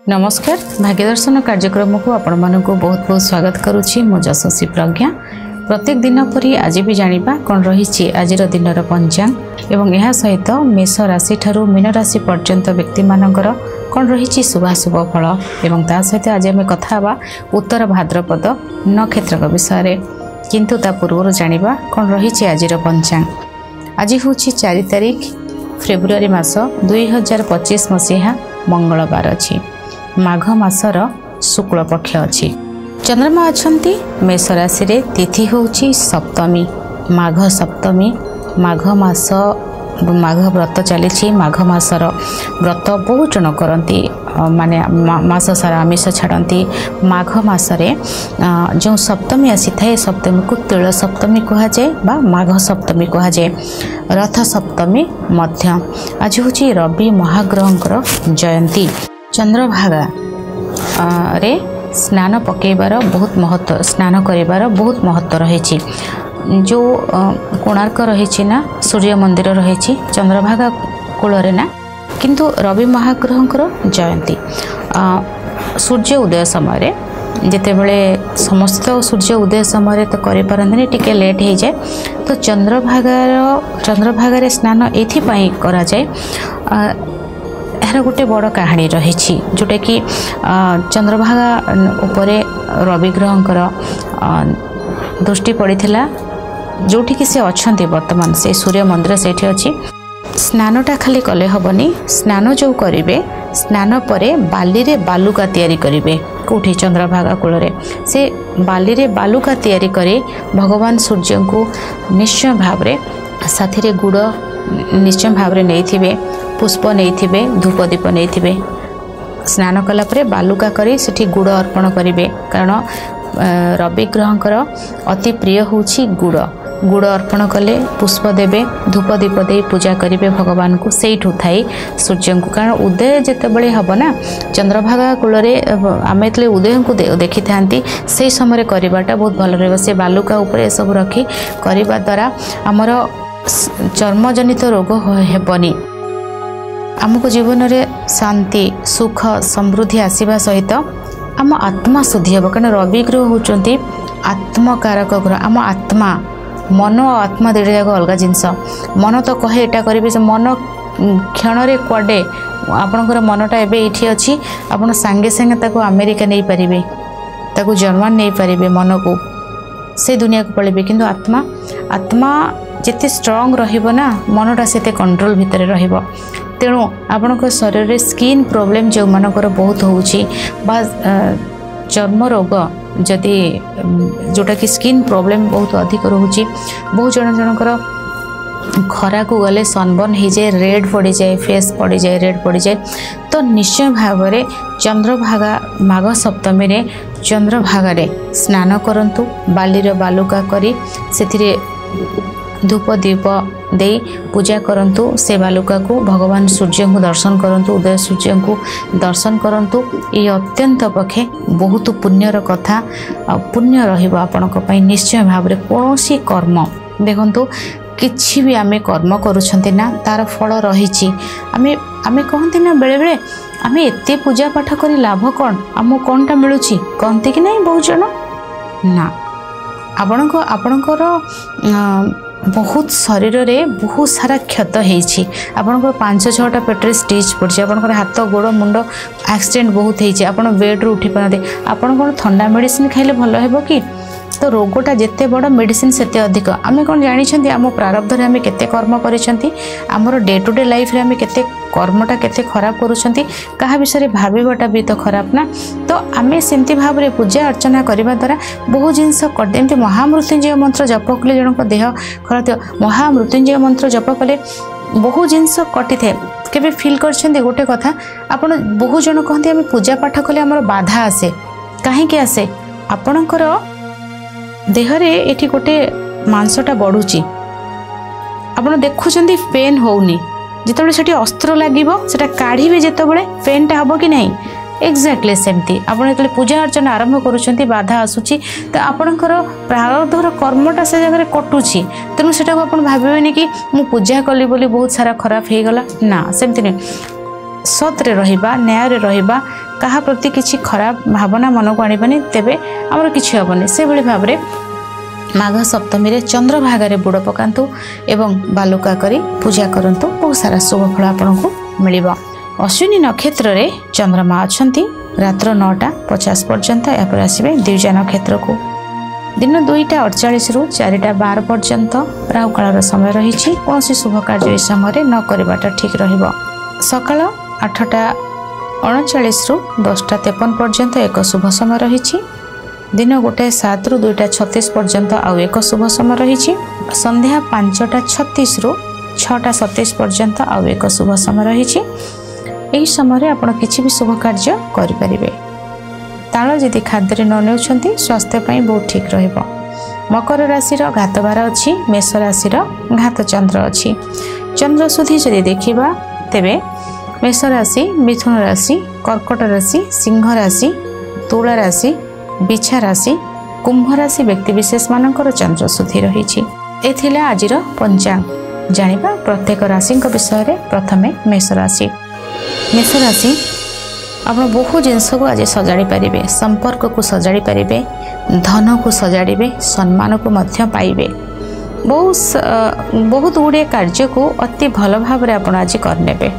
नमस्कार भाग्यदर्शन कार्यक्रम को आपण मानक बहुत बहुत स्वागत करुच्ची मो यशस्वी प्रज्ञा। प्रत्येक दिन परी आज भी जानिबा कौन रही आज दिन पंचांग एवं यह सहित मेष राशि ठारू मीन राशि पर्यंत व्यक्ति मानकर कौन रही शुभाशुभ फल एवं ता सहित आज आम कथा उत्तर भाद्रपद नक्षत्र विषय किंतु ता पूर्व जानिबा कौन रही आज पंचांग। आज हूँ 4 तारिख फेब्रुआरी मास 2025 मसीहा मंगलवार अच्छी माघ मासर शुक्ल पक्ष अच्छी चंद्रमा अच्छी मेष राशि रे तिथि होची सप्तमी माघ सप्तमी माघ मास माघ व्रत चली माघ मासर व्रत बहुत जन करती माने मास सारा आमिष छाड़ती माघ मासरे जो सप्तमी आसी थाए सप्तमी को तिल सप्तमी कह जाए बा माघ सप्तमी कह जाए रथ सप्तमी मध्य आज हूँ रवि महाग्रहंकर जयंती चंद्रभागा रे स्नान पकेबार बहुत महत्व स्नान करिबार बहुत महत्व रही जो कोणार्क रही ना सूर्य मंदिर रही चंद्रभागा कूल ना किंतु रवि महाग्रहंकर जयंती सूर्य उदय समय जितेबले समस्त सूर्य उदय समय तो करें टिके लेट हो जाए तो चंद्रभागार स्नान एथिपाई करा जाए यार गोटे बड़ कहानी रही जोटा कि चंद्रभागा उपरे रवि ग्रहंकर दृष्टि पड़ीथिला जोठी कि से अच्छे वर्तमान से सूर्य मंदिर से अच्छी स्नानटा खाली कले हेनी स्नान जो करेंगे स्नान परे बाली रे बालुका तैयारी करेंगे कौटी चंद्रभागा कूल से बाली रे बालुका तैयारी करे भगवान सूर्य को निश्चय भाव साथी रे गुड़ निश्चय भाव नहीं पुष्प नहीं धूप दीप नहीं स्नान कलापर बालुका करी सेठी गुड़ अर्पण करेंगे कारण रवि ग्रहंकर अति प्रिय होची गुड़ गुड़ अर्पण कले पुष्प देवे धूप दीप दे पूजा करेंगे भगवान को सेठू थाई सूर्य को कारण उदय जितेबले हम ना चंद्रभागा कूल आम जो उदय को देखी था से समय करवाटा बहुत भल रहा से बालुका उपर सब रखी करने द्वारा आमर चर्मजनित रोग हेबनी आमको जीवन में शांति सुख समृद्धि आसवा सहित आम आत्मा शुद्धि हे कारण रवि ग्रह होती आत्मकारक ग्रह आम आत्मा मन और आत्मा दुईटा जाक अलग जिनस मन तो कहे यहाँ करेंगे से मन क्षण कड़े आपणकर मनटा एवं अच्छी आप सांगे सांगे अमेरिका नहीं पारे ताकू जर्मन नहीं पारे मन को से दुनिया को पलैबे किंतु आत्मा आत्मा जिते स्ट्रंग रहा मनटा से कंट्रोल भितर रहिबो तेणु आपण शरीर में स्किन प्रॉब्लम जो मानकर बहुत होची बा चर्म रोग जदि जोटा कि स्किन प्रॉब्लम बहुत अधिक रोची बहुत जनकर खरा को गले सनबर्न हो जाए रेड पड़ जाए फेस पड़ जाए रेड पड़ जाए तो निश्चय भाव में चंद्रभागा माघ सप्तमी रे चंद्रभागा स्नान करंतु बाली बालुका करी से धूप दीप दे पूजा करंतु से बालुका को भगवान सूर्य को दर्शन करंतु उदय सूर्य को दर्शन करंतु ये अत्यंत पक्षे बहुत पुण्यर कथा पुण्य रहिबो आपनक पई निश्चय भाव में कौन कर्म देखंतु किछि भी आमे कर्म करूछंती ना तार फल रही आमे आमे कहंती ना बेले बेले आमे एते पूजा पाठ करी लाभ कौन आम कौनटा मिलुछि कहंती कि नहीं बहुत जन ना आपणकर बहुत शरीर में बहुत सारा क्षत होती आपंकर 5-6टा पेट्रे स्टिच पड़ी आपंकर हाथ गोड़ मुंड एक्सीडेंट बहुत होती आप बेड्रु उठी पाते आपन कौन ठंडा मेडिसिन खाइले भल हेबो कि तो रोगटा जिते बड़ मेडिसिन सेते अधिक आम कौन जानी आम प्रारब्ध में आम केते कर्म कर डे टू डे लाइफ रे आम केते कर्मटा केते खराब करुछंती कहा विषय भावटा भी तो खराब ना तो आम सेमती भाव में पूजा अर्चना करने द्वारा बहुत जिनस करदे महामृत्युंजय मंत्र जप कले जनक देह खराब महामृत्युंजय मंत्र जप कले बहुत जिनस कटि थाए केबे फील करछंती गोटे कथा आपण बहुत जन कहते आम पूजा पाठ कले आमर बाधा आसे कहीं आसे आपणकर देहरे एठी गोटे मांसटा बढ़ुची आपण देखुछंती पेन होउनी जिते से अस्त्र लगे से काढ़े जिते पेनटा हम कि नहीं एक्जाक्टली सेमती आपड़ जो पूजा अर्चना आरंभ करुँच बाधा आसूची तो आपणकर प्रारब्धर कर्मटा से जगह कटुची तेणु से भावेनि कि मु पूजा कली बोली बहुत सारा खराब हो गला ना सेमती नहीं सत्रे रहिबा न्याय रे रहिबा कहा प्रति किछि खराब भावना मन को आनिबानी तेबे हमर किछि हेबनी से भली भाव रे माघ सप्तमी रे चंद्रभागा रे बुड़ पकांतु एवं बालुका करी पूजा करंतु बहुत सारा शुभ फल आपनको मिलिबा। अश्विनी नक्षत्र रे चंद्रमा अछंती रात्र 9:50 पर्यंत यापर आसीबे द्विजा नक्षत्र को दिन 2:48 रु 4:12 पर्यंत राहु काल समय रही कौन शुभ कार्य इस समय न करवाटा ठीक रहिबो। सकाळ 8:39 रु 10:53 पर्यंत एक शुभ समय रही दिन 1:07 रु 2:36 पर्यंत आउ एक शुभ समय रही संध्या 5:36 रु 6:27 पर्यंत आउ एक शुभ समय रही यही समय आपण किसी भी शुभ कार्य करें। ताल जदि खाद्य न नेउछंती स्वास्थ्य पाई बहुत ठीक रहिबो। मकर राशि घात बार अच्छी मेष राशि घात चंद्र अच्छी चंद्र सुधी जदि देखिबा तेबे मेष राशि मिथुन राशि कर्कट राशि सिंह राशि तुला राशि बिछा राशि कुंभ राशि व्यक्तिविशेष मानकर चंद्र सुधी रही एथिले आजिर पंचांग जानिबा प्रत्येक राशि विषय प्रथमे मेष राशि आप बहु जिनस को आज सजाड़ी पारे संपर्क को सजाड़ी पारे धन को सजाड़े सम्मान को मध्य पाइबे बहुत गुड़े कार्य को अति भल भाव आप आज करने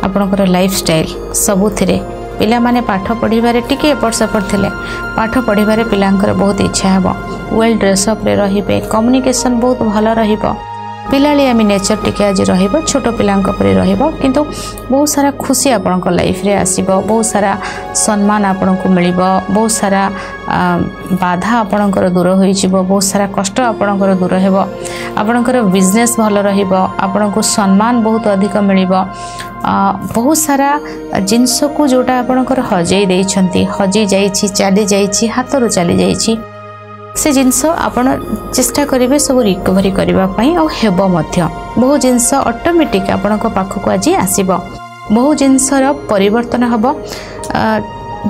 आपणकर लाइफ स्टाइल सबुथिरे पिला माने पाठ पढ़िबारे टिके एपट सेपट थिले पाठ पढ़िबारे पिलांकर बहुत इच्छा हेबो वेल ड्रेसअप रे रहिबे कम्युनिकेशन बहुत भल रहिबो पिलालियामी नेचर टिके आज रहिबो छोट पिलांक परे रहिबो किंतु बहुत सारा खुशी आपणक लाइफ रे आसीबो बहुत सारा सम्मान आपणको मिलिबो बहुत सारा बाधा आपणकर दूर होई जिवो बहुत सारा कष्ट आपणकर दूर हेबो आपणकर बिजनेस भल रहिबो आपणको सम्मान बहुत अधिक मिलिबो बहुत सारा जिनस को जोटा आपणकर हजई देइछंती हजई जाईछि चाली जाईछि हातरो चाली जाईछि से जिनस आपण चेष्टा करेंगे सब रिकवरी करने हेबो मध्य बहु जिनस ऑटोमेटिक आपण पाखक आज आसब बहु जिनसर परिवर्तन हम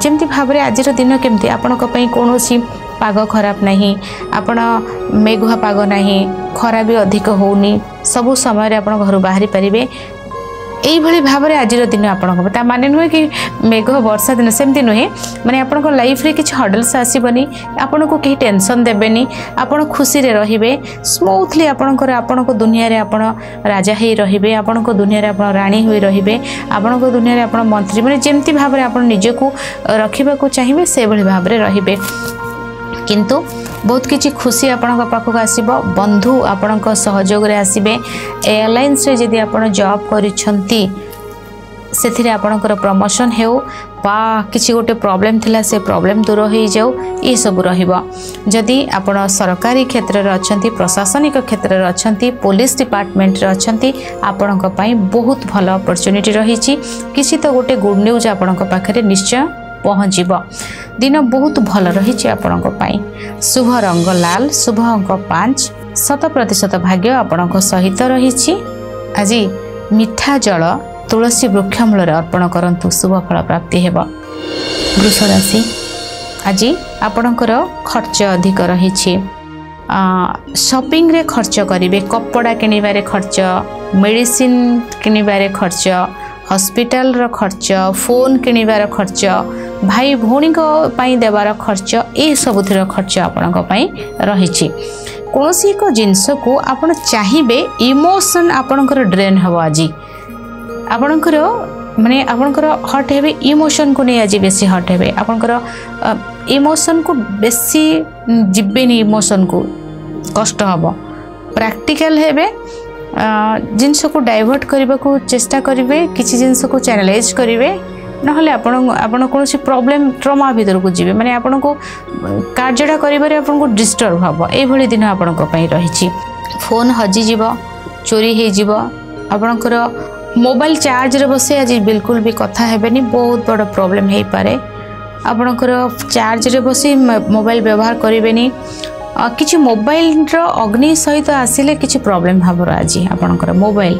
जमती भाव में आज दिन केमती आपण कौन पाग खराब नहीं आपण मेघुआ पाग नहीं खरा भी अधिक होनी सबु समय आप घर बाहरी पारे यही भाव में आज दिन आप माने नुहे कि मेघ वर्षा दिन सेमती नुहे माने आपन लाइफ रे किछ हडल्स आसीबनी आपन को कहीं टेंशन देबेनी आपन खुशी रे रहिबे स्मूथली आपन को दुनिया रे आपन राजा हे रहिबे आपन को दुनिया रे आपन रानी होई रहिबे आपन को दुनिया रे आपन मंत्री माने जेमती भाव में आपन निजे को रखिबा को चाहिबे से भली भाव रे रहिबे किंतु बहुत किछि खुशी आपण पाखक आसीबो बंधु आपण सहयोग रे आसीबे एयरलाइंस रे जदि आपण जॉब करिसंती सेथिरे आपणकर प्रमोशन हेउ बा किछि गोटे प्रॉब्लम थिला से प्रॉब्लम दूर हो जाऊ ये सब रहिबो जदि आपण सरकारी क्षेत्र रे अछंती प्रशासनिक क्षेत्र रे अछंती पुलिस डिपार्टमेंट रे अछंती आपणक पई बहुत भलो अपॉर्चुनिटी रहिछि किछि तो गोटे गुड न्यूज आपणक पाखरे निश्चय पहुँचब दिन बहुत भल रही आपणक पई शुभ रंग लाल शुभ अंक 5 100% भाग्य आपणक सहित रही आज मिठा जल तुलसी वृक्ष मूल अर्पण करंतु शुभ फल प्राप्ति हेब। वृष राशि आज आपणकर खर्च अधिक रही शॉपिंग रे खर्च करेंगे कपड़ा किणवारे खर्च मेडिसिन किणवारे खर्च हॉस्पिटल रो खर्च फोन किणवार खर्च भाई भौणी पाई देवार खर्च ये सबुथिर खर्च आपणक पई रही कौन एक जिनस को आपण चाहिए इमोशन आपणकर ड्रेन हम आज आपणकर माने आपणकर हट हे इमोशन को नहीं आज बेसी हट हे आपणकर इमोशन को बेसी जीवेनी इमोशन को कष्ट हम प्रैक्टिकल हेबे जिनस को डाइवर्ट करने को चेष्टा करेंगे किसी जिनस को चैनलाइज करेंगे नहले आपण कौन प्रॉब्लम ट्रमा भीतर को जीवे माने आपण को कार्यटा करिबारे आपण को डिस्टर्ब हबो ए भली दिन आपण को पई रही फोन हजि जीव चोरी हे जीव आपणकर मोबाइल चार्ज रे बसे आज बिल्कुल भी कथा हेबेनी बहुत बड़ प्रॉब्लम हे पारे आपणकर चार्ज रे बसे मोबाइल व्यवहार करिवेनी किछि मोबाइल रो अग्नि सहित आसिले किछि प्रॉब्लम हबो आज आपणकर मोबाइल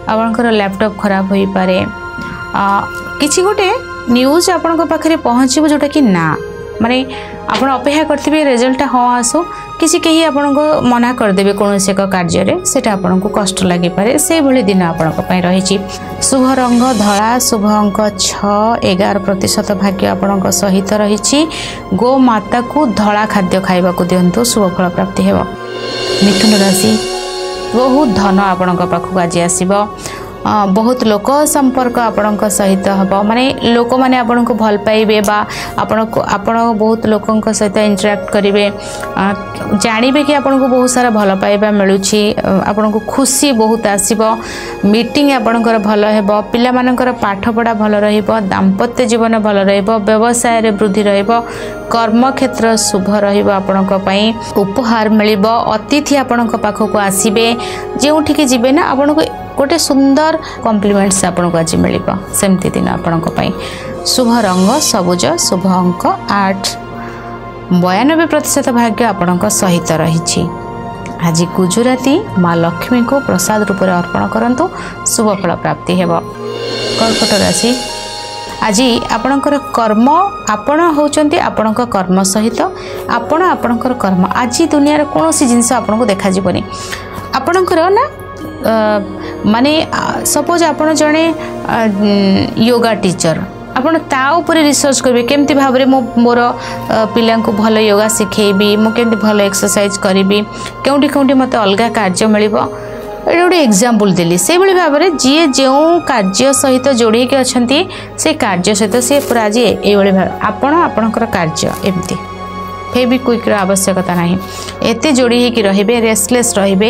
आपणकर लैपटॉप खराब होई पारे किछि गोटे न्यूज आपणक पाखरे पहुँचबो जोटा कि ना माने आपण अपेक्षा करथिबे रिजल्ट हाँ आसो किसी कहीं आपण को मना करदेवे कौन एक कार्य सेटा आपण को कष्ट लगे पारे से भली दिन आपण रही। शुभ रंग धला, शुभ अंक 6, 11% भाग्य आपण सहित रही। गो माता को धला खाद्य खाइबा को दिंतु, शुभ फल प्राप्ति हेबो। मिथुन राशि बहुत धन आपण पाखक आज आसीबो, बहुत लोक संपर्क आपण सहित हम माने लोक मैंने आपण को भल पाइबे बा आपण बहुत लोकों सहित इंटराक्ट करेंगे, जानवे कि आपण को बहुत सारा भल पाइबा मिलूची, आपण को खुशी बहुत आसीबो, मीटिंग आपणकर भल हेबो, पिला मानकर पाठ पढ़ा भल रहिबो, दाम्पत्य जीवन भल रहिबो, व्यवसाय रे वृद्धि रहिबो, कर्म क्षेत्र शुभ रहिबो, आपणक पई उपहार मिलिबो, अतिथि आपणक पाखक आसीबे, जेउठी के जिबे ना आपण को गोटे सुंदर कॉम्प्लीमेंट्स आपको आज मिल सेमती दिन आपण शुभ रंग सबुज, शुभ अंक 8, 92% भाग्य आपण सहित रही। आज गुजराती माँ लक्ष्मी को प्रसाद रूप में अर्पण करंतु, शुभ फल प्राप्ति हेबो। कर्कट राशि आज आपणकर कर्म आपण होचंती, आपणक कर्म सहित आपण आपणकर कर्म आज दुनिया कौन सी जिनस आपको देखा जीवनी आपणकर ना माने सपोज आपण जड़े योगा टीचर आपण ता ऊपर रिसर्च करेंगे केमती भाव में मोर पिला को भल योगा शिखेबी, मु केमती भल एक्सरसाइज करी, केउठी केउठी मते अलग कार्य मिलिबो, ये गोटे एग्जांपल देली। से भली भाव में जी जो कार्य सहित जोड़ी के अछंती से कार्य सहित से पूरा आज ये भाव आपण आपणकर कार्य एमती फेविक्विक आवश्यकता नहीं, एते जोड़ी होकर रहिबे, रेस्टलेस रहिबे,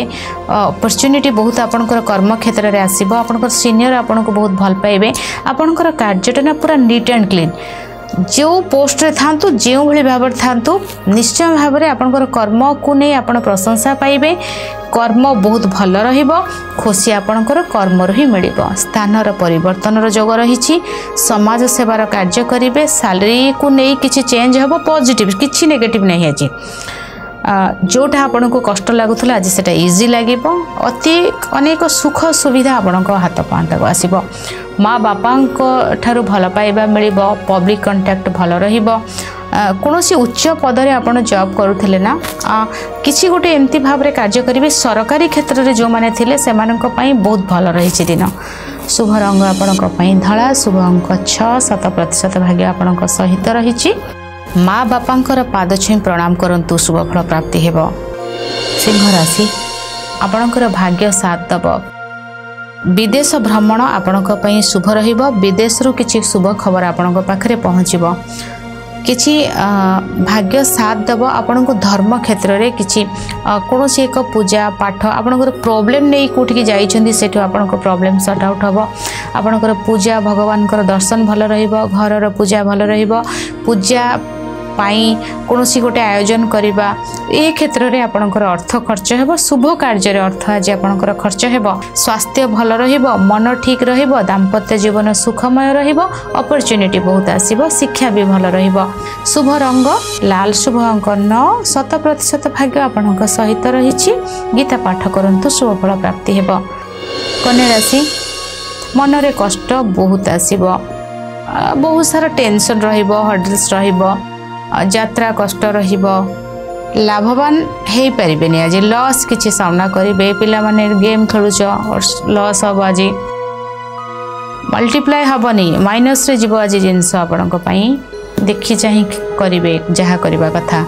अपॉर्चुनिटी बहुत आपणकर कर्म क्षेत्र में आसीबो, आपणकर सीनियर आपन को बहुत भल पाइबे, आपणकर कार्यटा ना पूरा नीट एंड क्लीन, जो पोस्ट रे थांतु जो भली भाव थांतु निश्चय भाव में आपणकर कर्म को नहीं आपण प्रशंसा पाइबे, कर्म बहुत भल रहिबो, खुशी आपणकर कर्म ही मिलिबो, स्थानर परिवर्तन जोग रही, समाज सेवार कार्य करेंगे, सैलरी को नहीं किसी चेंज हम पॉजिटिव किसी नेगेटिव नहीं आज जोटा आपण को कष्ट लगुला आज से इजी लगे, अति अनेक सुख सुविधा आपण हाथ पांता को आसब, माँ बापा ठारू भल पाइबा मिल, पब्लिक कंटाक्ट भल रहिबो, कौन सी उच्च पदरे आप जॉब करुले ना किसी गोटे एमती भाव में कार्य करेंगे, सरकारी क्षेत्र में जो मैंने थे से बहुत भल रही दिन। शुभ रंग आपण धला, शुभ अंक 6, 7% भाग्य आपण सहित रही। माँ बापांकर पाद छुई प्रणाम करंतु, शुभ फल प्राप्ति हेबो। सिंह राशि आपणकर भाग्य साथ दब, विदेश भ्रमण आपणक पई शुभ रहिबो, विदेश रु किछि शुभ खबर आपणक पाखरे पहुँचबो, किछि भाग्य साथ देव आपण को धर्म क्षेत्र में किछि कौन सी एक पूजा पाठ आपणकर प्रॉब्लम नहीं कौटिकी जाइछंदी सेठो आपणको प्रॉब्लम सॉर्ट आउट हबो, आपणकर पूजा भगवान दर्शन भल रहिबो, घरर पूजा भल रहिबो, पूजा पाई कौन सी गोटे आयोजन करवा ए क्षेत्र में आपणकर अर्थ खर्च हेबो, शुभ कार्य अर्थ आज आपणकर खर्च हेबो, स्वास्थ्य भल रहिबो, मन ठीक रहिबो, दाम्पत्य जीवन सुखमय रहिबो, अपॉर्चुनिटी बहुत आसीबो, शिक्षा भी भल रहिबो। शुभ रंग लाल, शुभ अंक 9, 100% भाग्य आपणक सहित रही। गीता पाठ करंतु, शुभ फल प्राप्ति हेबो। कन्या राशि मनरे कष्ट बहुत आसीबो, बहुत सारा टेंशन रहिबो, हर्डल्स रहिबो, यात्रा कष्ट रहिबो, लाभवान हो पारे आज लॉस किसी सामना करेंगे, पिला माने गेम खेलुच लॉस हम आज मल्टीप्लाय हेनी माइनस रे जीव आज जिनस आपण देखी चाह करेंगे जहाँ करवा कथा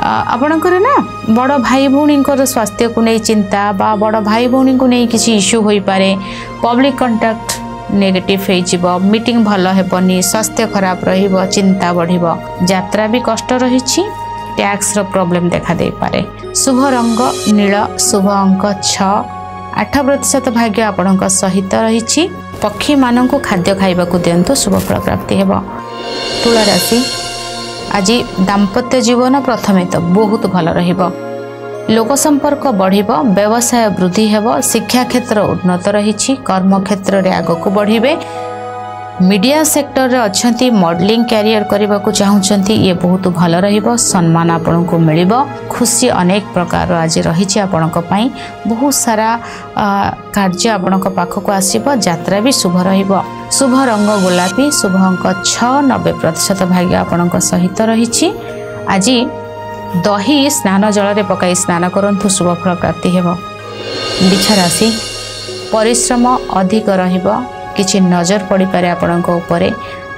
आपणकर ना बड़ भाई भौणी स्वास्थ्य को नहीं चिंता बा बड़ भाई भौणी को नहीं किसी इश्यू हो पारे, पब्लिक कंटाक्ट नेगेटिव हो, मीटिंग भल हेबनी, स्वास्थ्य खराब रहिबो, चिंता बढ़िबो, यात्रा भी कष्ट रही, टैक्स रो प्रॉब्लम देखा दे पारे। शुभ रंग नील, शुभ अंक 6, 8% भाग्य आपणक सहित रही। पक्षी मानन को खाद्य खाइबा को दिंतु, शुभ फल प्राप्ति हेबो। तुला राशि आज दाम्पत्य जीवन प्रथमे तो बहुत भल रहिबो, लोक संपर्क बढ़िबो, व्यवसाय वृद्धि हेबो, शिक्षा क्षेत्र उन्नत रही, कर्म क्षेत्र रे आगो को बढ़िबे, मीडिया सेक्टर रे अच्छी मॉडलिंग कैरियर करने को चाहूँगी ये बहुत भल रहिबो सम्मान आपण को मिलिबो खुशी अनेक प्रकार आज रही आपण बहुत सारा कार्य आपण पाखक आसीबो यात्रा भी शुभ रहिबो शुभ रंग गोलापी शुभ अंक 96% भाग्य आपण सहित रही आज दही स्नान जल रे पकाई स्नान करंतु शुभ फल प्राप्ति हेबो वृष राशि परिश्रम अधिक रहिबो किछि नजर पड़ी पारे आपणक उपरे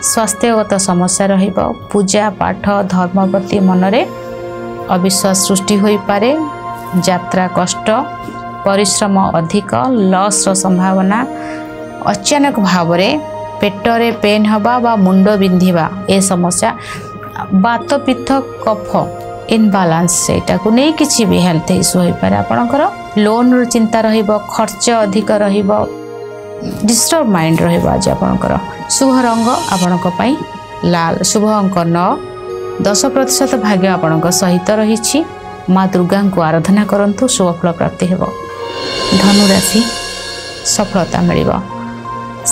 स्वास्थ्यगत समस्या रहिबो पूजा पाठ धर्म प्रति मनरे अविश्वास सृष्टि होई पारे यात्रा कष्ट परिश्रम अधिक लॉस रो संभावना अचानक भाव रे पेटरे पेन हवा बा मुंड बिंधिबा ए समस्या बात पित्त कफ इनबालांस सेटा को नहीं किछि भी हेल्थ इश्यू होई पारे आपणकर लोन रो चिंता रहिबो खर्च अधिक रहिबो डिस्टर्ब माइंड रहिबो आज आपणकर शुभ रंग आपणक पई लाल शुभ अंक 9 10% भाग्य आपणक सहित रही माँ दुर्गा को आराधना करंतु शुभ फल प्राप्ति हेबो धनु राशि सफलता मिलिबो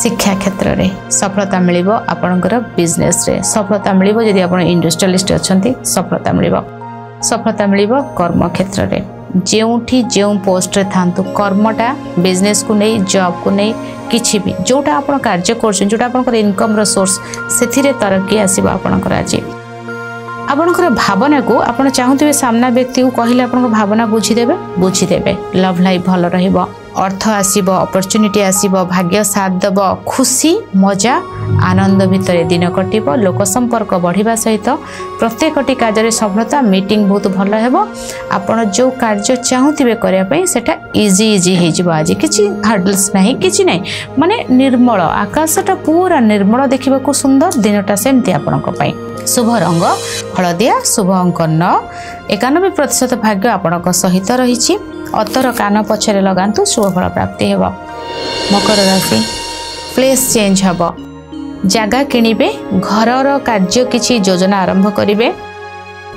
शिक्षा क्षेत्र रे सफलता मिलिबो आपणकर बिजनेस रे सफलता मिलिबो यदि आपण इंडस्ट्रियलिस्ट अछंती सफलता मिलिबो कर्म क्षेत्र रे जेउठी जेउ पोस्ट रे थांतु कर्मटा बिजनेस को नहीं जॉब को नहीं किछि भी जोटा आपण कार्य करछन जोटा आपनकर इनकम रो सोर्स सेथिरे तरक्की आसीबो आपनकर आज आपनकर भावना को आपण चाहूथिबे सामना व्यक्ति को कहिले आपनकर भावना बुझी देबे लव लाइफ भल रहिबो अर्थ आसीबो अपॉर्चुनिटी आसीबो भाग्य साथ देबो खुशी मजा आनंद भितर दिन कटिबो लोक संपर्क बढ़िबा सहित प्रत्येकटी कार्य सफलता मीटिंग बहुत भल हेबो आपण जो कार्य चाहूथिबे करिया पई सेटा इजी हे जिवो आज किछि हार्डल्स नहीं किछि नहीं माने निर्मल आकाशटा पूरा निर्मल देखिबा को सुंदर दिनटा सेमति आपनक पई शुभ रंग हलदिया शुभ अंक 9 91% भाग्य आपनक सहित रही अतर कान पछरे लगांतु शुभ फल प्राप्ति हेबो मकर राशि प्लेस चेंज हेबो जगह किनिबे घरर कार्य किछि योजना आरंभ करिवे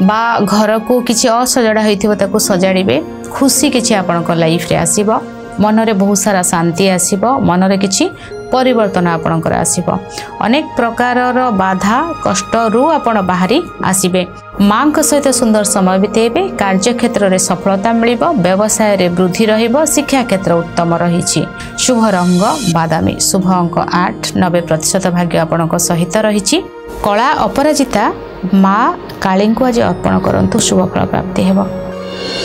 बा घर को किछि असजड़ा होइथिबो ताको सजाड़िबे खुशी किछि आपनक लाइफ रे आसीबो मन रे बहुत सारा शांति आसीबो मन रे किछि परिवर्तन आपनकर आसीबो अनेक प्रकारर बाधा कष्ट रु आपण बाहरी आसीबे मां को सहित सुंदर समय बितेबे कार्य क्षेत्र रे सफलता मिलिबो व्यवसाय रे वृद्धि रहिबो शिक्षा क्षेत्र उत्तम रहिछि शुभ रंग बादामी शुभ अंक 8 90% भाग्य आपनक सहित रहिछि कला अपराजिता मां काली को आज अर्पण करंतु शुभ फल प्राप्ति हेबो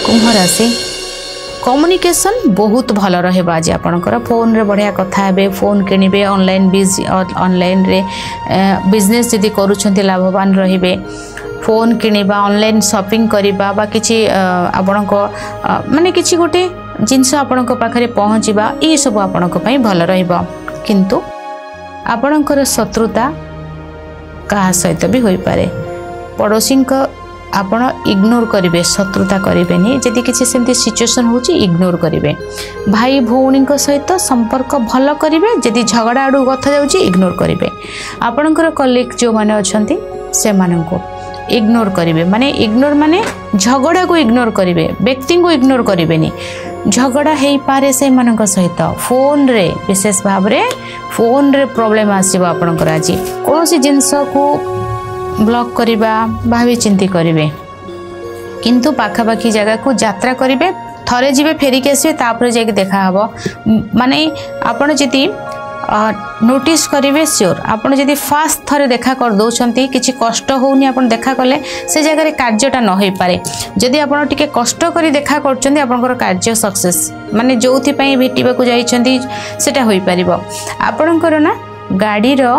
कुंभ राशि कम्युनिकेशन बहुत भल रहे आज आपणकर फोन रे बढ़िया कथा हेबे फोन किनिबे ऑनलाइन रे बिजनेस यदि करूछंती लाभवान रहिबे फोन किनिबा ऑनलाइन शॉपिंग करिबा बा किछि आपणक माने किछि गोटे जिंस आपणक पाखरे पहुंचीबा ई सब आपणक पई भल रहइबो किंतु आपणकर शत्रुता का सहित भी होई पारे पड़ोसी को आपण इग्नोर करेंगे शत्रुता करेंगे जदि किसी सेमती सिचुएशन होची इग्नोर करेंगे भाई भौणी सहित संपर्क भल करेंगे जदि झगड़ा आड़ू कथा जाऊँगी इग्नोर करेंगे आपणकर कलीग जो मैंने अच्छा से इग्नोर करेंगे माने इग्नोर माने झगड़ा को इग्नोर करेंगे व्यक्ति को इग्नोर करेंगे झगड़ा हो पारे से मानक सहित फोन रे विशेष भाव रे फोन रे प्रॉब्लम आसीबो आपणकर आज कौन सी जिनस को ब्लॉक करिबा भावी चिंती करिवे किंतु पाखापाखी जगह को यात्रा करिवे थरे जीवे फेरिक आसबे तापर जाके देखा हबो माने आपण जति नोटिस करिवे श्योर आपण जति फास्ट थरे देखा कर दउछंती किछि कष्ट होउनी आपण देखा कले से जगह रे कार्यटा न होई पारे जदि आपण टिके कष्ट करी देखा करचंती आपनकर कार्य सक्सेस माने जोथि पई भेटिबा को जाइछंती सेटा होई परिबो आपनकर ना गाड़ी रो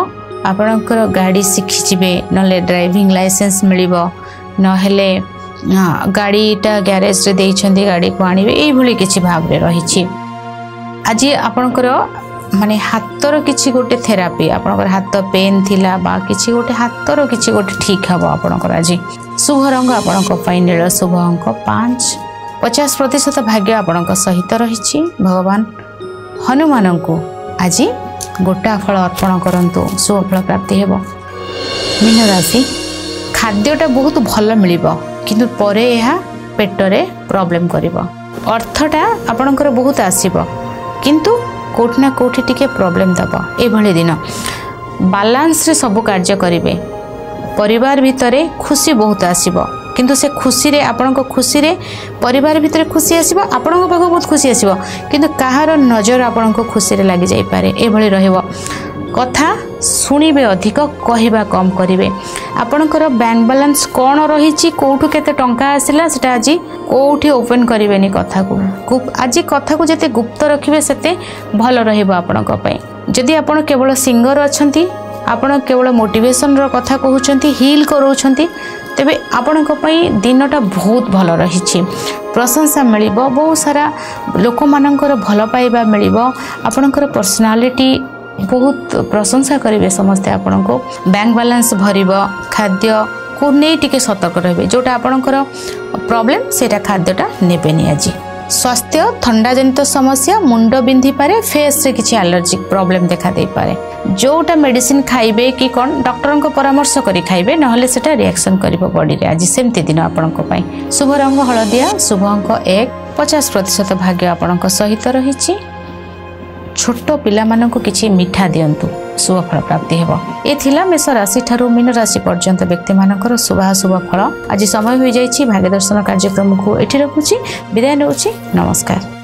आपणकर गाड़ी शिखिबे नले ड्राइविंग लाइसेंस मिलिबो नहेले गाड़ीटा गैरेज रे देइछंती गाड़ी को आनिबे एई भली किछि भाव रे रहिछि आज आपणकर माने हाथर किछि गोटे थेरापी आपणकर हाथ पेन थिला बा किछि गोटे हाथर किछि गोटे ठीक हबो आपणकर आज शुभ रंग आपणक पई नील शुभ अंक 5 50% भाग्य आपणक सहित रहिछि भगवान हनुमान को आज गोटा फल अर्पण करंतु शुभ फल प्राप्ति हेबो मीन राशि खाद्यटा बहुत भल मिलिबो किंतु परे यह पेटरे प्रॉब्लम करिबो अर्थटा आपणकर बहुत आसीबो किंतु कोठना कोठी टिके प्रॉब्लम दबो ए भले दिन बालांस रे सब कार्य करेंगे परिवार भितर खुशी बहुत आसीबो किंतु से खुशी रे आपण खुशी रे परिवार भितर खुशी आसीबो आपण पाख बहुत खुशी आसीबो किंतु कहार नजर आपण खुशी रे लगी जाई पारे ए भली रहइबो कथा शुणिबे अधिक कहवा कम करेंगे आपणकर बैंक बैलेंस कौन रही कौटू केते टंका आसला सेटा आज कौटी ओपन करेंगे कथा को आज कथा को जिते गुप्त रखिए सेते भल रहिबो आपणक पई जदि आपण केवल सिंगर अछंती आपण केवल मोटिवेशन रो कथा कहउछंती हील करोछंती तेबे आपणक पई दिनटा बहुत भल रही प्रशंसा मिलिबो बहुत सारा लोक मानकर भल पाइबा मिलिबो आपणकर पर्सनालिटी बहुत प्रशंसा करेंगे समस्ते आपण को बैंक बैलेंस भरिब खाद्य को नहीं टिके सतर्क रहे जोटा आपणकर प्रॉब्लम सेटा खाद्यटा नेबेनी आज स्वास्थ्य ठंडा जनित समस्या मुंड बिंधि पारे फेस रे किछि एलर्जिक प्रॉब्लम देखा दे पारे जोटा मेडिसिन खाइबे कि कोन डॉक्टर को परामर्श करी खाइबे नहले सेटा रिएक्शन करिवो बॉडी रे आज सेमती दिन आपणक पई शुभ रंग हळदिया शुभ अंक 1 50% भाग्य आपणक सहित रहिछि छोट पिला मानक किछि मिठा दियंतु शुभ फल प्राप्ति हेबो ए थिला मेष राशि ठारू मीन राशि पर्यंत व्यक्ति मानकर शुभ फल आज समय हो जाइछि भाग्य दर्शन कार्यक्रम को एठी रखुछि विदाय नउछि नमस्कार।